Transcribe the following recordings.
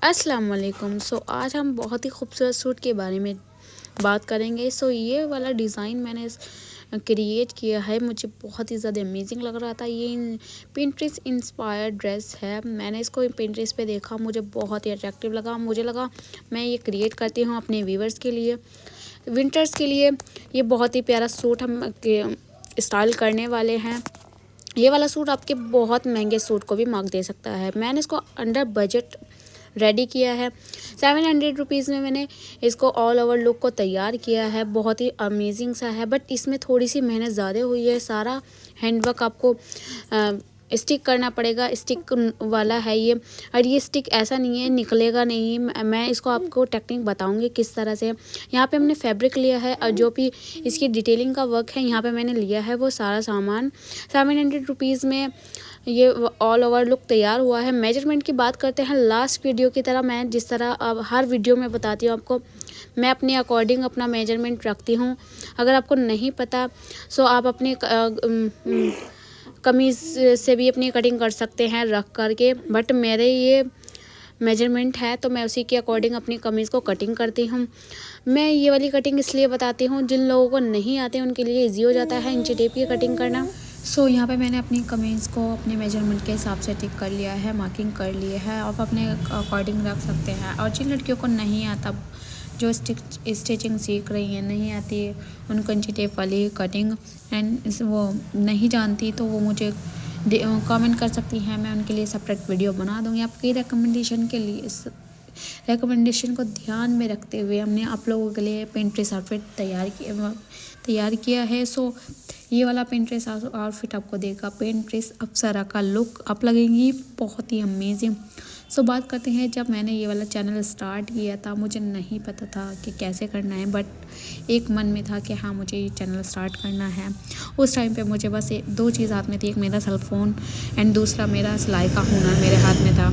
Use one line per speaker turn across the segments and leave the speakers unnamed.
अस्सलाम वालेकुम। आज हम बहुत ही खूबसूरत सूट के बारे में बात करेंगे। ये वाला डिज़ाइन मैंने क्रिएट किया है, मुझे बहुत ही ज़्यादा अमेजिंग लग रहा था। ये पिंटरेस्ट इंस्पायर्ड ड्रेस है। मैंने इसको पिंटरेस्ट पे देखा, मुझे बहुत ही अट्रैक्टिव लगा। मुझे लगा मैं ये क्रिएट करती हूँ अपने व्यूवर्स के लिए, विंटर्स के लिए। ये बहुत ही प्यारा सूट हम स्टाइल करने वाले हैं। ये वाला सूट आपके बहुत महंगे सूट को भी मार्क दे सकता है। मैंने इसको अंडर बजट रेडी किया है। 700 रुपीज़ में मैंने इसको ऑल ओवर लुक को तैयार किया है। बहुत ही अमेजिंग सा है, बट इसमें थोड़ी सी मेहनत ज़्यादा हुई है। सारा हैंडवर्क आपको स्टिक करना पड़ेगा, स्टिक वाला है ये। और ये स्टिक ऐसा नहीं है निकलेगा नहीं। मैं इसको आपको टेक्निक बताऊंगी किस तरह से। यहाँ पे हमने फैब्रिक लिया है और जो भी इसकी डिटेलिंग का वर्क है यहाँ पे मैंने लिया है वो सारा सामान। 700 रुपीज़ में ये ऑल ओवर लुक तैयार हुआ है। मेजरमेंट की बात करते हैं, लास्ट वीडियो की तरह मैं जिस तरह अब हर वीडियो में बताती हूँ आपको, मैं अपने अकॉर्डिंग अपना मेजरमेंट रखती हूँ। अगर आपको नहीं पता आप अपने कमीज़ से भी अपनी कटिंग कर सकते हैं रख करके, बट मेरे ये मेजरमेंट है तो मैं उसी के अकॉर्डिंग अपनी कमीज़ को कटिंग करती हूँ। मैं ये वाली कटिंग इसलिए बताती हूँ, जिन लोगों को नहीं आते उनके लिए ईजी हो जाता है इंची टेप की कटिंग करना। यहाँ पे मैंने अपनी कमीज़ को अपने मेजरमेंट के हिसाब से टिक कर लिया है, मार्किंग कर ली है। आप अपने अकॉर्डिंग रख सकते हैं। और जिन लड़कियों को नहीं आता, जो स्टिचिंग सीख रही हैं, नहीं आती उनको इंची टेप वाली कटिंग एंड वो नहीं जानती तो वो मुझे कमेंट कर सकती हैं। मैं उनके लिए सेपरेट वीडियो बना दूँगी। आपकी रिकमेंडेशन को ध्यान में रखते हुए हमने आप लोगों के लिए पिंटरेस्ट आउटफिट तैयार किया है। ये वाला पिंटरेस्ट आउटफिट आपको देगा पिंटरेस्ट अप्सरा का लुक आप लगेंगी बहुत ही अमेजिंग। बात करते हैं, जब मैंने ये वाला चैनल स्टार्ट किया था मुझे नहीं पता था कि कैसे करना है, बट एक मन में था कि हाँ मुझे ये चैनल स्टार्ट करना है। उस टाइम पे मुझे बस दो चीज़ हाथ में थी, एक मेरा सेल फ़ोन एंड दूसरा मेरा सिलाई का हुनर मेरे हाथ में था।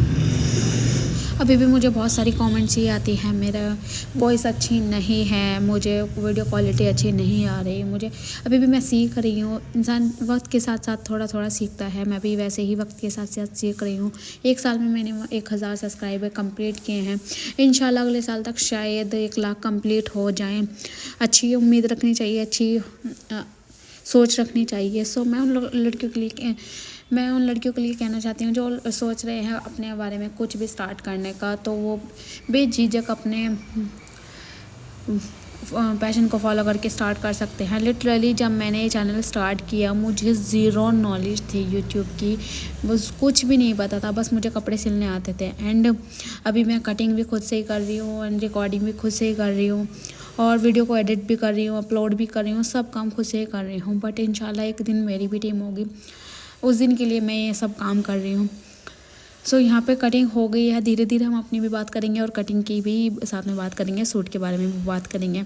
अभी भी मुझे बहुत सारी कमेंट्स ये आती हैं, मेरा वॉइस अच्छी नहीं है, मुझे वीडियो क्वालिटी अच्छी नहीं आ रही। मुझे अभी भी मैं सीख रही हूँ। इंसान वक्त के साथ साथ थोड़ा थोड़ा सीखता है। मैं भी वैसे ही वक्त के साथ साथ सीख रही हूँ। एक साल में मैंने 1000 सब्सक्राइबर कंप्लीट किए हैं। इंशाल्लाह अगले साल तक शायद 1 लाख कंप्लीट हो जाएँ। अच्छी उम्मीद रखनी चाहिए, अच्छी सोच रखनी चाहिए। मैं उन लड़कियों के लिए कहना चाहती हूँ जो सोच रहे हैं अपने बारे में कुछ भी स्टार्ट करने का, तो वो बेझिझक अपने पैशन को फॉलो करके स्टार्ट कर सकते हैं। लिटरली जब मैंने ये चैनल स्टार्ट किया मुझे ज़ीरो नॉलेज थी यूट्यूब की, बस कुछ भी नहीं पता था, बस मुझे कपड़े सिलने आते थे। एंड अभी मैं कटिंग भी खुद से ही कर रही हूँ एंड रिकॉर्डिंग भी खुद से ही कर रही हूँ और वीडियो को एडिट भी कर रही हूँ, अपलोड भी कर रही हूँ, सब काम खुद से ही कर रही हूँ। बट इंशाल्लाह एक दिन मेरी भी टीम होगी, उस दिन के लिए मैं ये सब काम कर रही हूँ। यहाँ पे कटिंग हो गई है। धीरे धीरे हम अपनी भी बात करेंगे और कटिंग की भी साथ में बात करेंगे, सूट के बारे में भी बात करेंगे।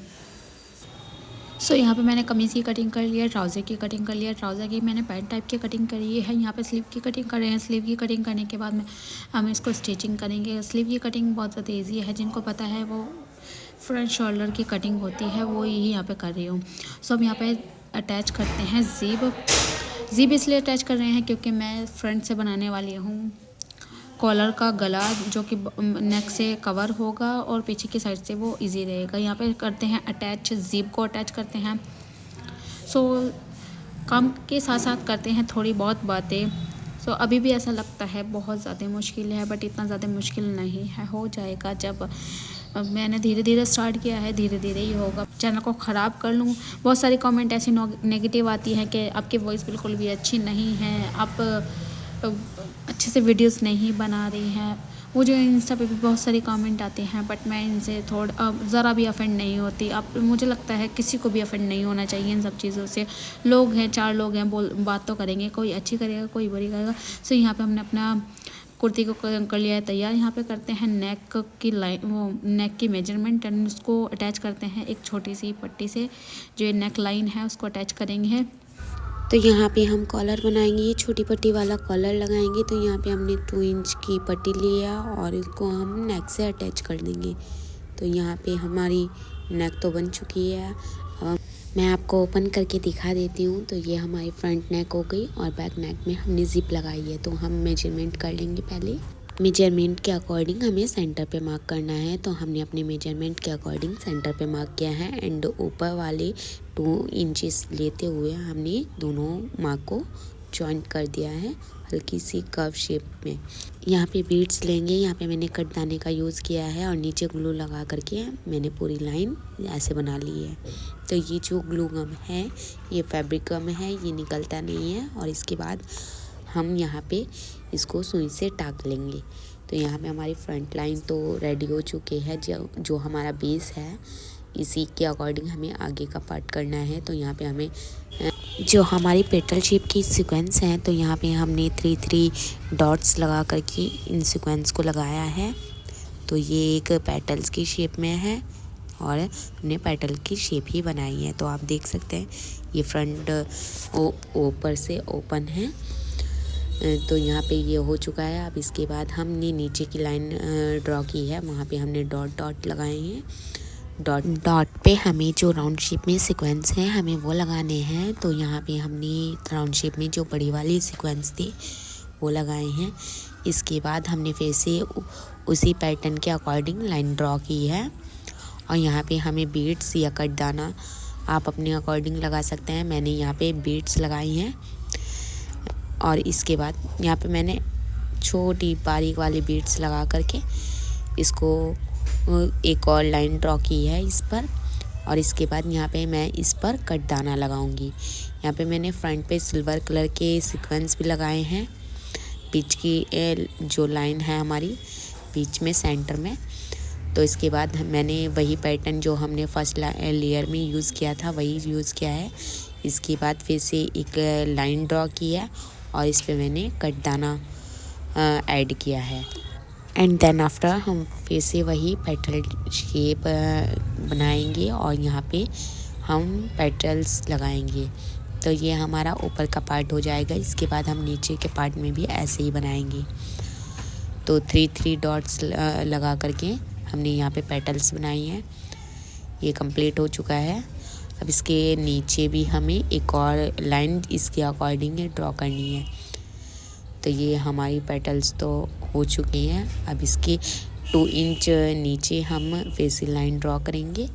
यहाँ पे मैंने कमीज़ की कटिंग कर लिया, ट्राउज़र की कटिंग कर लिया, ट्राउज़र की मैंने पैंट टाइप की कटिंग करी है। यहाँ पे स्लीव की कटिंग कर रहे हैं। स्लीव की कटिंग करने के बाद में हम इसको स्टिचिंग करेंगे। स्लीव की कटिंग बहुत ज़्यादा ईजी है, जिनको पता है वो फ्रंट शोल्डर की कटिंग होती है वो यही यहाँ पे कर रही हूँ। अब यहाँ पे अटैच करते हैं ज़ीब इसलिए अटैच कर रहे हैं क्योंकि मैं फ्रंट से बनाने वाली हूँ कॉलर का गला, जो कि नेक से कवर होगा और पीछे की साइड से वो इजी रहेगा। यहाँ पे करते हैं अटैच, ज़ीब को अटैच करते हैं। काम के साथ साथ करते हैं थोड़ी बहुत बातें। अभी भी ऐसा लगता है बहुत ज़्यादा मुश्किल है, बट इतना ज़्यादा मुश्किल नहीं है, हो जाएगा। जब मैंने धीरे धीरे स्टार्ट किया है, धीरे धीरे ही होगा। चैनल को ख़राब कर लूँ, बहुत सारी कमेंट ऐसी नेगेटिव आती हैं कि आपकी वॉइस बिल्कुल भी अच्छी नहीं है, आप अच्छे से वीडियोस नहीं बना रही हैं। मुझे इंस्टा पे भी बहुत सारी कमेंट आते हैं, बट मैं इनसे ज़रा भी अफेंड नहीं होती। मुझे लगता है किसी को भी अफेंड नहीं होना चाहिए इन सब चीज़ों से। लोग हैं, 4 लोग हैं, बात तो करेंगे, कोई अच्छी करेगा कोई बुरी करेगा। यहाँ पे हमने अपना कुर्ती को कर लिया है तैयार। यहाँ पे करते हैं नेक की लाइन, वो नेक की मेजरमेंट एंड उसको अटैच करते हैं एक छोटी सी पट्टी से। जो नेक लाइन है उसको अटैच करेंगे।
यहाँ पे हम कॉलर बनाएंगे, छोटी पट्टी वाला कॉलर लगाएंगे। यहाँ पे हमने 2 इंच की पट्टी लिया और इसको हम नेक से अटैच कर देंगे। यहाँ पे हमारी नेक तो बन चुकी है। मैं आपको ओपन करके दिखा देती हूँ। ये हमारी फ्रंट नेक हो गई और बैक नेक में हमने ज़िप लगाई है। हम मेजरमेंट कर लेंगे पहले। मेजरमेंट के अकॉर्डिंग हमें सेंटर पे मार्क करना है। तो हमने अपने मेजरमेंट के अकॉर्डिंग सेंटर पे मार्क किया है एंड ऊपर वाले 2 इंचेस लेते हुए हमने दोनों मार्क को जॉइंट कर दिया है हल्की सी कर्व शेप में। यहाँ पे बीड्स लेंगे, यहाँ पे मैंने कटदाने का यूज़ किया है और नीचे ग्लू लगा करके मैंने पूरी लाइन ऐसे बना ली है। तो ये जो ग्लू गम है ये फैब्रिक गम है, ये निकलता नहीं है। और इसके बाद हम यहाँ पे इसको सुई से टाक लेंगे। तो यहाँ पे हमारी फ्रंट लाइन तो रेडी हो चुकी है। जो हमारा बेस है इसी के अकॉर्डिंग हमें आगे का पार्ट करना है। तो यहाँ पे हमें जो हमारी पेटल शेप की सीक्वेंस है तो यहाँ पे हमने 3 डॉट्स लगा करके इन सीक्वेंस को लगाया है। तो ये एक पेटल्स की शेप में है और हमने पेटल की शेप ही बनाई है। तो आप देख सकते हैं ये फ्रंट ऊपर से ओपन है। तो यहाँ पे ये हो चुका है। अब इसके बाद हमने नीचे की लाइन ड्रॉ की है, वहाँ पे हमने डॉट लगाए हैं। डॉट पे हमें जो राउंड शेप में सीक्वेंस है हमें वो लगाने हैं। तो यहाँ पे हमने राउंड शेप में जो बड़ी वाली सीक्वेंस थी वो लगाए हैं। इसके बाद हमने फिर से उसी पैटर्न के अकॉर्डिंग लाइन ड्रॉ की है। और यहाँ पे हमें बीड्स या कटदाना आप अपने अकॉर्डिंग लगा सकते हैं। मैंने यहाँ पे बीड्स लगाई हैं और इसके बाद यहाँ पे मैंने छोटी बारीक वाली बीड्स लगा करके इसको एक और लाइन ड्रॉ की है इस पर। और इसके बाद यहाँ पे मैं इस पर कटदाना लगाऊंगी। यहाँ पे मैंने फ्रंट पे सिल्वर कलर के सीक्वेंस भी लगाए हैं। बीच की जो लाइन है हमारी बीच में सेंटर में। तो इसके बाद मैंने वही पैटर्न जो हमने फर्स्ट लेयर में यूज़ किया था वही यूज़ किया है। इसके बाद फिर से एक लाइन ड्रॉ की है और इस पे मैंने कटदाना ऐड किया है। एंड देन आफ्टर हम फिर से वही पेटल शेप बनाएंगे और यहाँ पे हम पेटल्स लगाएंगे। तो ये हमारा ऊपर का पार्ट हो जाएगा। इसके बाद हम नीचे के पार्ट में भी ऐसे ही बनाएंगे। तो 3 डॉट्स लगा करके हमने यहाँ पे पेटल्स बनाई हैं। ये कंप्लीट हो चुका है। अब इसके नीचे भी हमें एक और लाइन इसके अकॉर्डिंग ड्रॉ करनी है। तो ये हमारी पेटल्स तो हो चुकी हैं। अब इसके 2 इंच नीचे हम फिर से लाइन ड्रॉ करेंगे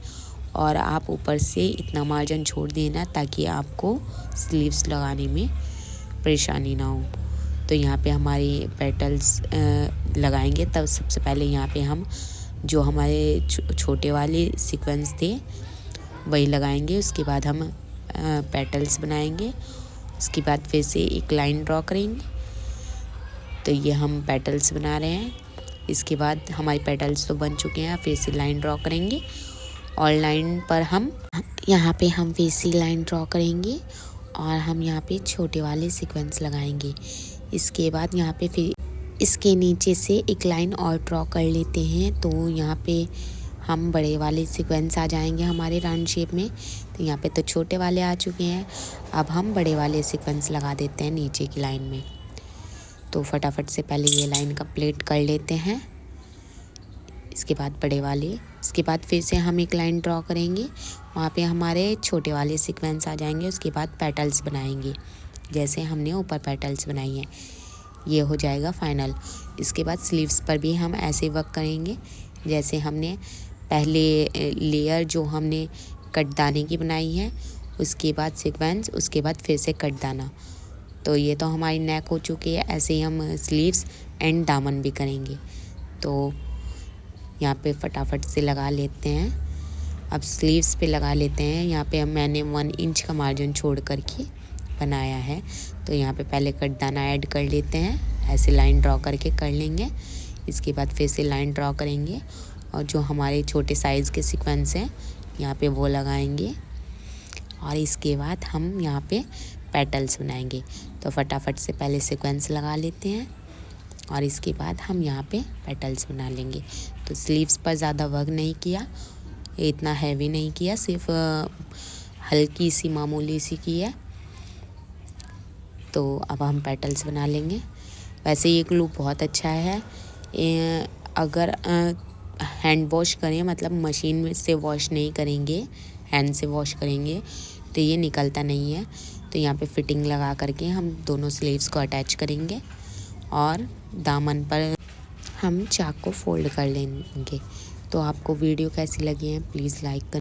और आप ऊपर से इतना मार्जिन छोड़ देना ताकि आपको स्लीव्स लगाने में परेशानी ना हो। तो यहाँ पे हमारी पेटल्स लगाएंगे। तब सबसे पहले यहाँ पे हम जो हमारे छोटे वाले सीक्वेंस थे वही लगाएंगे। उसके बाद हम पेटल्स बनाएंगे। उसके बाद फिर से एक लाइन ड्रॉ करेंगे। तो ये हम पेटल्स बना रहे हैं। इसके बाद हमारी पेटल्स तो बन चुके हैं। फिर से लाइन ड्रॉ करेंगे और लाइन पर हम यहाँ पे हम फिर से लाइन ड्रॉ करेंगे और हम यहाँ पे छोटे वाले सीक्वेंस लगाएंगे। इसके बाद यहाँ पे फिर इसके नीचे से एक लाइन और ड्रॉ कर लेते हैं। तो यहाँ पे हम बड़े वाले सीक्वेंस आ जाएंगे हमारे राउंड शेप में। तो यहाँ पे तो छोटे वाले आ चुके हैं। अब हम बड़े वाले सीक्वेंस लगा देते हैं नीचे की लाइन में। तो फटाफट से पहले ये लाइन कंप्लीट कर लेते हैं। इसके बाद बड़े वाले, इसके बाद फिर से हम एक लाइन ड्रॉ करेंगे। वहाँ पे हमारे छोटे वाले सीक्वेंस आ जाएंगे। उसके बाद पेटल्स बनाएंगे जैसे हमने ऊपर पेटल्स बनाई हैं। ये हो जाएगा फाइनल। इसके बाद स्लीव्स पर भी हम ऐसे वर्क करेंगे जैसे हमने पहले लेयर जो हमने कटदाने की बनाई है, उसके बाद सीक्वेंस, उसके बाद फिर से कटदाना। तो ये तो हमारी नेक हो चुकी है। ऐसे ही हम स्लीव्स एंड दामन भी करेंगे। तो यहाँ पे फटाफट से लगा लेते हैं। अब स्लीव्स पे लगा लेते हैं। यहाँ पे मैंने 1 इंच का मार्जिन छोड़ करके बनाया है। तो यहाँ पे पहले कटदाना ऐड कर लेते हैं। ऐसे लाइन ड्रॉ करके कर लेंगे। इसके बाद फिर से लाइन ड्रॉ करेंगे और जो हमारे छोटे साइज़ के सीक्वेंस हैं यहाँ पे वो लगाएंगे। और इसके बाद हम यहाँ पे पेटल्स बनाएंगे। तो फटाफट से पहले सीक्वेंस लगा लेते हैं और इसके बाद हम यहाँ पे पेटल्स बना लेंगे। तो स्लीव्स पर ज़्यादा वर्क नहीं किया, इतना हैवी नहीं किया, सिर्फ हल्की सी मामूली सी की है। तो अब हम पेटल्स बना लेंगे। वैसे ये ग्लू बहुत अच्छा है। अगर हैंड वॉश करें, मतलब मशीन से वॉश नहीं करेंगे, हैंड से वॉश करेंगे तो ये निकलता नहीं है। तो यहाँ पे फिटिंग लगा करके हम दोनों स्लीव्स को अटैच करेंगे और दामन पर हम चाक को फोल्ड कर लेंगे। तो आपको वीडियो कैसी लगी है प्लीज़ लाइक कर।